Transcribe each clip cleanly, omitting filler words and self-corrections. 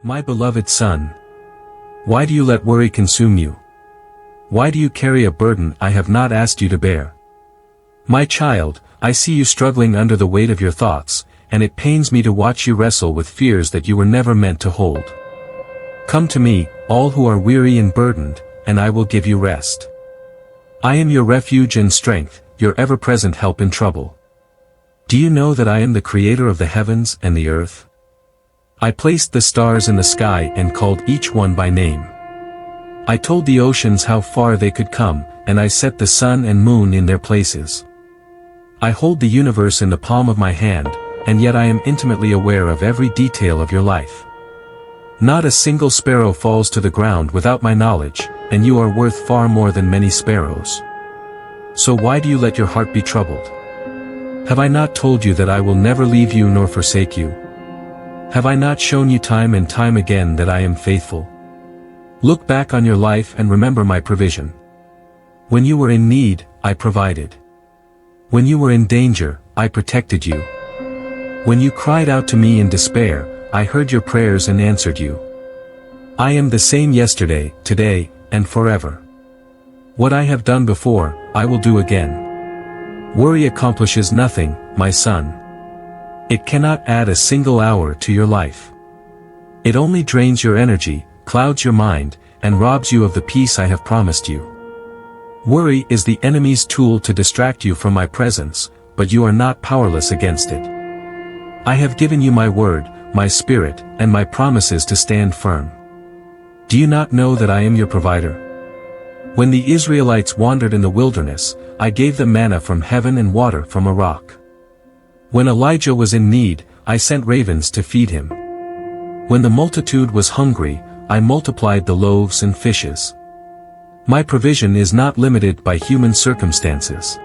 My beloved son, why do you let worry consume you? Why do you carry a burden I have not asked you to bear? My child, I see you struggling under the weight of your thoughts, and it pains me to watch you wrestle with fears that you were never meant to hold. Come to me, all who are weary and burdened, and I will give you rest. I am your refuge and strength, your ever-present help in trouble. Do you know that I am the creator of the heavens and the earth? I placed the stars in the sky and called each one by name. I told the oceans how far they could come, and I set the sun and moon in their places. I hold the universe in the palm of my hand, and yet I am intimately aware of every detail of your life. Not a single sparrow falls to the ground without my knowledge, and you are worth far more than many sparrows. So why do you let your heart be troubled? Have I not told you that I will never leave you nor forsake you? Have I not shown you time and time again that I am faithful? Look back on your life and remember my provision. When you were in need, I provided. When you were in danger, I protected you. When you cried out to me in despair, I heard your prayers and answered you. I am the same yesterday, today, and forever. What I have done before, I will do again. Worry accomplishes nothing, my son. It cannot add a single hour to your life. It only drains your energy, clouds your mind, and robs you of the peace I have promised you. Worry is the enemy's tool to distract you from my presence, but you are not powerless against it. I have given you my word, my spirit, and my promises to stand firm. Do you not know that I am your provider? When the Israelites wandered in the wilderness, I gave them manna from heaven and water from a rock. When Elijah was in need, I sent ravens to feed him. When the multitude was hungry, I multiplied the loaves and fishes. My provision is not limited by human circumstances.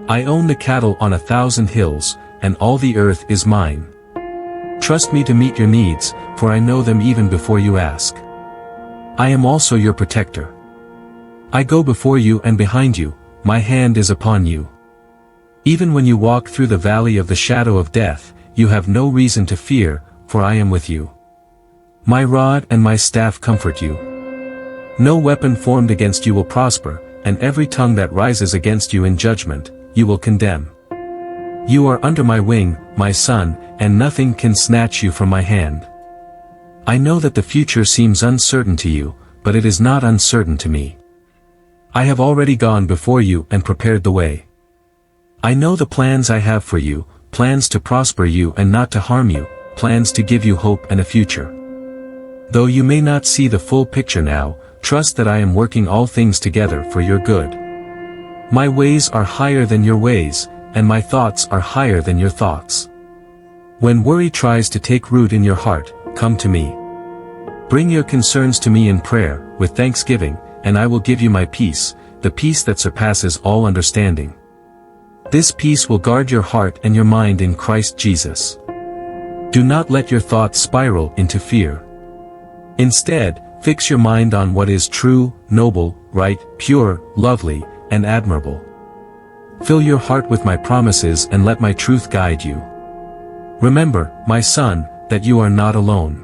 I own the cattle on 1,000 hills, and all the earth is mine. Trust me to meet your needs, for I know them even before you ask. I am also your protector. I go before you and behind you, my hand is upon you. Even when you walk through the valley of the shadow of death, you have no reason to fear, for I am with you. My rod and my staff comfort you. No weapon formed against you will prosper, and every tongue that rises against you in judgment, you will condemn. You are under my wing, my son, and nothing can snatch you from my hand. I know that the future seems uncertain to you, but it is not uncertain to me. I have already gone before you and prepared the way. I know the plans I have for you, plans to prosper you and not to harm you, plans to give you hope and a future. Though you may not see the full picture now, trust that I am working all things together for your good. My ways are higher than your ways, and my thoughts are higher than your thoughts. When worry tries to take root in your heart, come to me. Bring your concerns to me in prayer, with thanksgiving, and I will give you my peace, the peace that surpasses all understanding. This peace will guard your heart and your mind in Christ Jesus. Do not let your thoughts spiral into fear. Instead, fix your mind on what is true, noble, right, pure, lovely, and admirable. Fill your heart with my promises and let my truth guide you. Remember, my son, that you are not alone.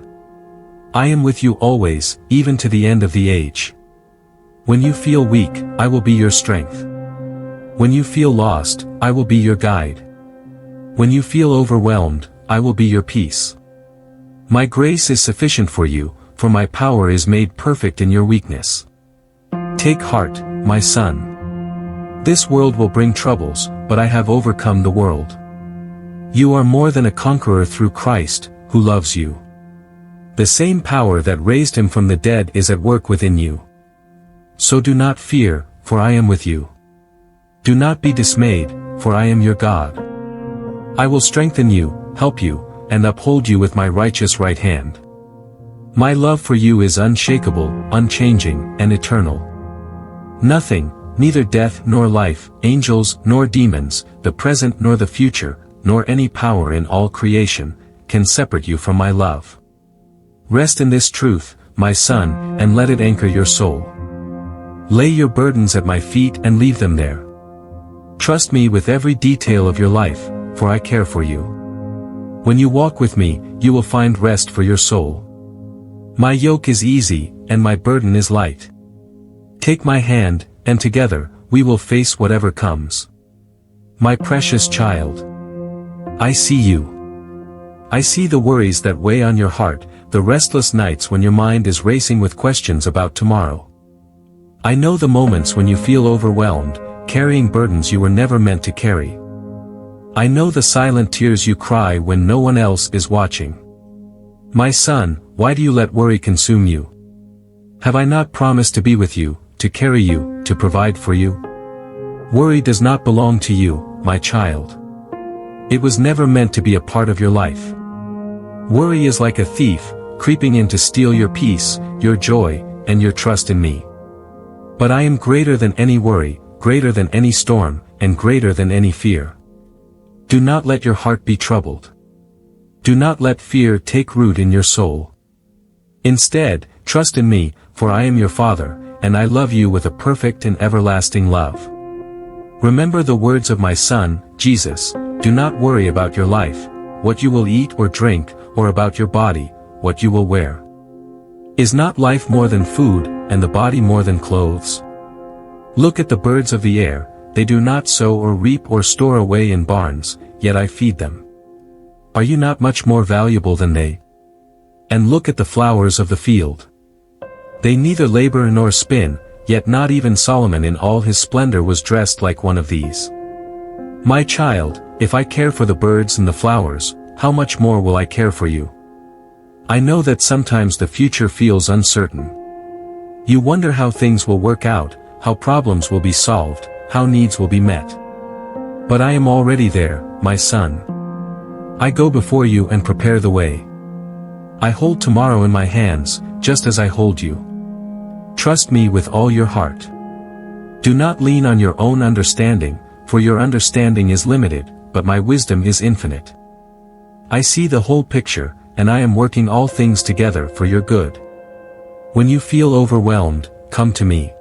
I am with you always, even to the end of the age. When you feel weak, I will be your strength. When you feel lost, I will be your guide. When you feel overwhelmed, I will be your peace. My grace is sufficient for you, for my power is made perfect in your weakness. Take heart, my son. This world will bring troubles, but I have overcome the world. You are more than a conqueror through Christ, who loves you. The same power that raised him from the dead is at work within you. So do not fear, for I am with you. Do not be dismayed, for I am your God. I will strengthen you, help you, and uphold you with my righteous right hand. My love for you is unshakable, unchanging, and eternal. Nothing, neither death nor life, angels nor demons, the present nor the future, nor any power in all creation, can separate you from my love. Rest in this truth, my son, and let it anchor your soul. Lay your burdens at my feet and leave them there. Trust me with every detail of your life, for I care for you. When you walk with me, you will find rest for your soul. My yoke is easy, and my burden is light. Take my hand, and together, we will face whatever comes. My precious child. I see you. I see the worries that weigh on your heart, the restless nights when your mind is racing with questions about tomorrow. I know the moments when you feel overwhelmed, carrying burdens you were never meant to carry. I know the silent tears you cry when no one else is watching. My son, why do you let worry consume you? Have I not promised to be with you, to carry you, to provide for you? Worry does not belong to you, my child. It was never meant to be a part of your life. Worry is like a thief, creeping in to steal your peace, your joy, and your trust in me. But I am greater than any worry, greater than any storm, and greater than any fear. Do not let your heart be troubled. Do not let fear take root in your soul. Instead, trust in me, for I am your Father, and I love you with a perfect and everlasting love. Remember the words of my Son, Jesus, do not worry about your life, what you will eat or drink, or about your body, what you will wear. Is not life more than food, and the body more than clothes? Look at the birds of the air, they do not sow or reap or store away in barns, yet I feed them. Are you not much more valuable than they? And look at the flowers of the field. They neither labor nor spin, yet not even Solomon in all his splendor was dressed like one of these. My child, if I care for the birds and the flowers, how much more will I care for you? I know that sometimes the future feels uncertain. You wonder how things will work out, how problems will be solved, how needs will be met. But I am already there, my son. I go before you and prepare the way. I hold tomorrow in my hands, just as I hold you. Trust me with all your heart. Do not lean on your own understanding, for your understanding is limited, but my wisdom is infinite. I see the whole picture, and I am working all things together for your good. When you feel overwhelmed, come to me.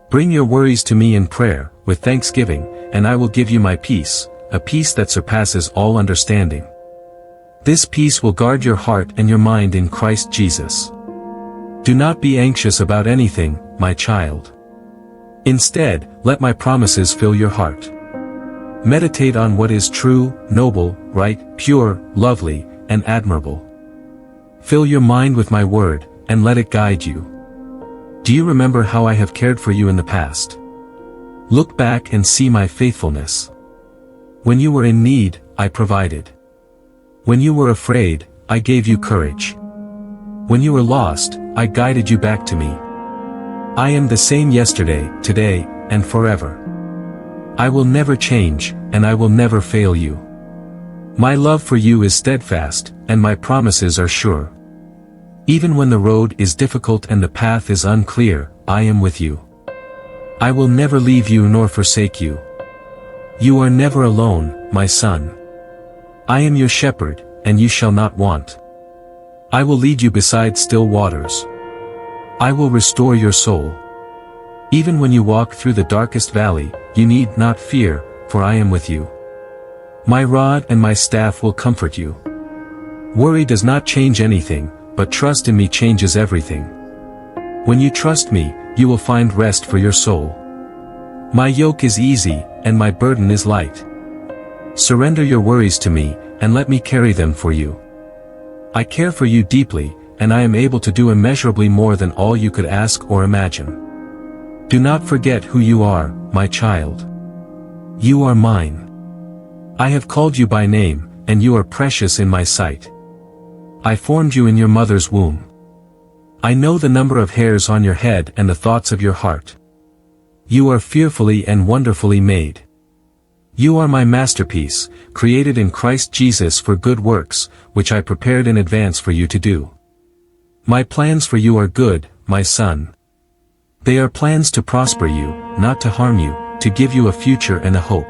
Bring your worries to me in prayer, with thanksgiving, and I will give you my peace, a peace that surpasses all understanding. This peace will guard your heart and your mind in Christ Jesus. Do not be anxious about anything, my child. Instead, let my promises fill your heart. Meditate on what is true, noble, right, pure, lovely, and admirable. Fill your mind with my word, and let it guide you. Do you remember how I have cared for you in the past? Look back and see my faithfulness. When you were in need, I provided. When you were afraid, I gave you courage. When you were lost, I guided you back to me. I am the same yesterday, today, and forever. I will never change, and I will never fail you. My love for you is steadfast, and my promises are sure. Even when the road is difficult and the path is unclear, I am with you. I will never leave you nor forsake you. You are never alone, my son. I am your shepherd, and you shall not want. I will lead you beside still waters. I will restore your soul. Even when you walk through the darkest valley, you need not fear, for I am with you. My rod and my staff will comfort you. Worry does not change anything, but trust in me changes everything. When you trust me, you will find rest for your soul. My yoke is easy, and my burden is light. Surrender your worries to me, and let me carry them for you. I care for you deeply, and I am able to do immeasurably more than all you could ask or imagine. Do not forget who you are, my child. You are mine. I have called you by name, and you are precious in my sight. I formed you in your mother's womb. I know the number of hairs on your head and the thoughts of your heart. You are fearfully and wonderfully made. You are my masterpiece, created in Christ Jesus for good works, which I prepared in advance for you to do. My plans for you are good, my son. They are plans to prosper you, not to harm you, to give you a future and a hope.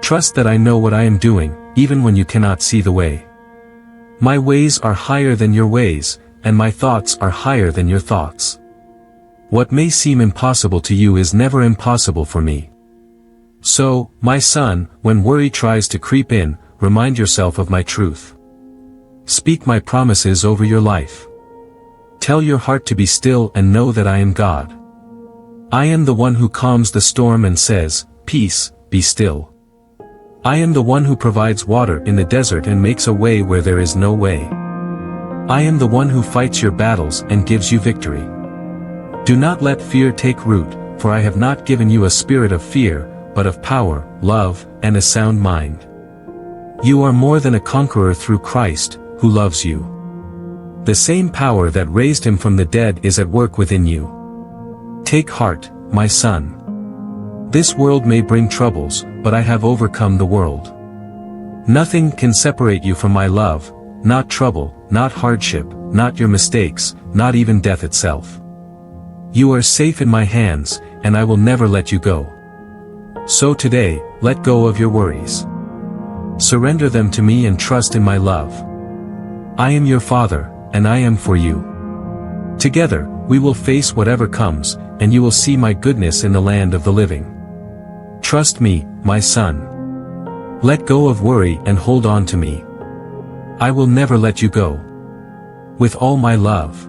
Trust that I know what I am doing, even when you cannot see the way. My ways are higher than your ways, and my thoughts are higher than your thoughts. What may seem impossible to you is never impossible for me. So, my son, when worry tries to creep in, remind yourself of my truth. Speak my promises over your life. Tell your heart to be still and know that I am God. I am the one who calms the storm and says, "Peace, be still." I am the one who provides water in the desert and makes a way where there is no way. I am the one who fights your battles and gives you victory. Do not let fear take root, for I have not given you a spirit of fear, but of power, love, and a sound mind. You are more than a conqueror through Christ, who loves you. The same power that raised him from the dead is at work within you. Take heart, my son. This world may bring troubles, but I have overcome the world. Nothing can separate you from my love, not trouble, not hardship, not your mistakes, not even death itself. You are safe in my hands, and I will never let you go. So today, let go of your worries. Surrender them to me and trust in my love. I am your Father, and I am for you. Together, we will face whatever comes, and you will see my goodness in the land of the living. Trust me, my son. Let go of worry and hold on to me. I will never let you go. With all my love.